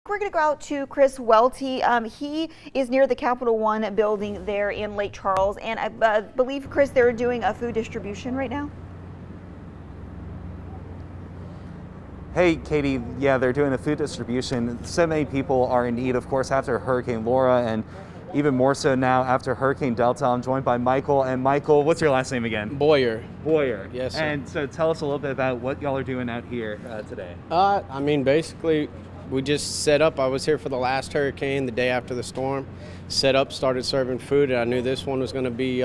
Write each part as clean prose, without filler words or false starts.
We're going to go out to Chris Welty. He is near the Capital One building there in Lake Charles, and I believe, Chris, they're doing a food distribution right now. Hey, Katie. Yeah, they're doing a food distribution. So many people are in need, of course, after Hurricane Laura, and even more so now after Hurricane Delta. I'm joined by Michael. And Michael, what's your last name again? Boyer. Boyer. Yes, sir. And so tell us a little bit about what y'all are doing out here today. I mean, basically, we just set up. I was here for the last hurricane, the day after the storm. Set up, started serving food, and I knew this one was going to be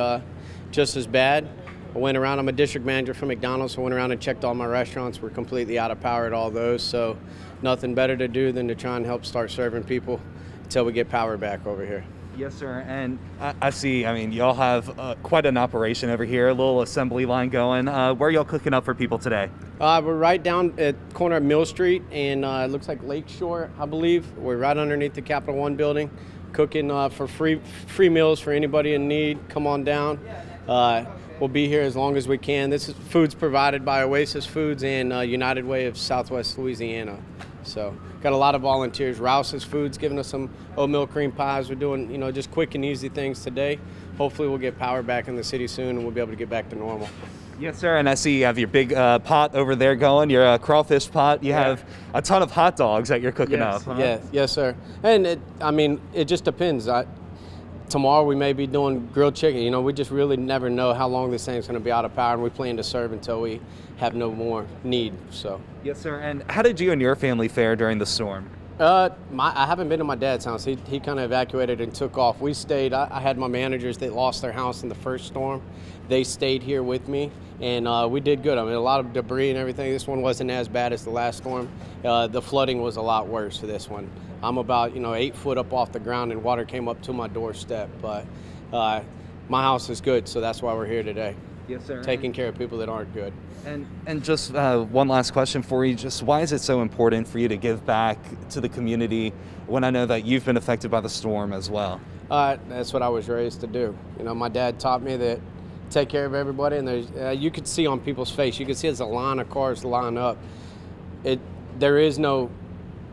just as bad. I went around, I'm a district manager for McDonald's, so I went around and checked all my restaurants. We're completely out of power at all those, so nothing better to do than to try and help start serving people until we get power back over here. Yes, sir. And I see, I mean, y'all have quite an operation over here, a little assembly line going. Where are y'all cooking up for people today? We're right down at the corner of Mill Street, and it looks like Lakeshore, I believe. We're right underneath the Capital One building, cooking for free meals for anybody in need. Come on down. We'll be here as long as we can. This is food's provided by Oasis Foods and United Way of Southwest Louisiana. So got a lot of volunteers. Rouse's Foods giving us some oatmeal cream pies. We're doing, just quick and easy things today. Hopefully we'll get power back in the city soon and we'll be able to get back to normal. Yes, sir. And I see you have your big pot over there going, your crawfish pot. You have a ton of hot dogs that you're cooking up. Huh? Yes, sir. And it just depends. Tomorrow we may be doing grilled chicken. We just really never know how long this thing's going to be out of power, and we plan to serve until we have no more need. So. Yes, sir. And how did you and your family fare during the storm? I haven't been to my dad's house. He kind of evacuated and took off. We stayed. I had my managers that lost their house in the first storm. They stayed here with me, and we did good. I mean, a lot of debris and everything. This one wasn't as bad as the last storm. The flooding was a lot worse for this one. I'm about 8 foot up off the ground, and water came up to my doorstep. But my house is good, so that's why we're here today. Yes, sir. Taking care of people that aren't good. And just one last question for you. Just why is it so important for you to give back to the community when I know that you've been affected by the storm as well? That's what I was raised to do. My dad taught me that take care of everybody, and there's you could see on people's face. You could see as a line of cars line up. There is no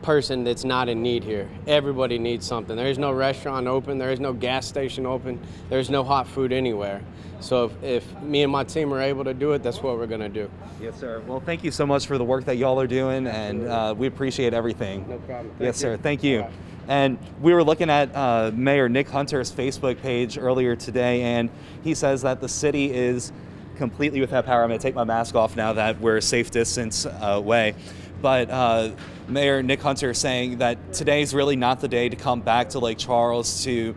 person that's not in need here. Everybody needs something. There is no restaurant open. There is no gas station open. There's no hot food anywhere. So if me and my team are able to do it, that's what we're going to do. Yes, sir. Well, thank you so much for the work that y'all are doing, and we appreciate everything. No problem. Yes, sir. Thank you. Right. And we were looking at Mayor Nick Hunter's Facebook page earlier today, and he says that the city is completely without power. I'm going to take my mask off now that we're a safe distance away. But Mayor Nick Hunter is saying that today's really not the day to come back to Lake Charles to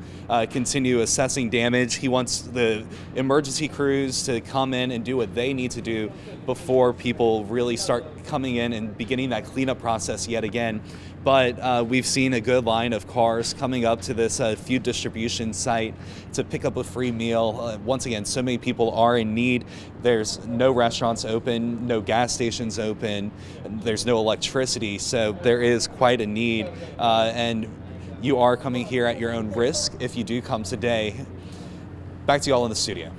continue assessing damage. He wants the emergency crews to come in and do what they need to do before people really start coming in and beginning that cleanup process yet again. But we've seen a good line of cars coming up to this food distribution site to pick up a free meal. Once again, so many people are in need. There's no restaurants open, no gas stations open, there's no electricity, so there is quite a need. And you are coming here at your own risk if you do come today. Back to you all in the studio.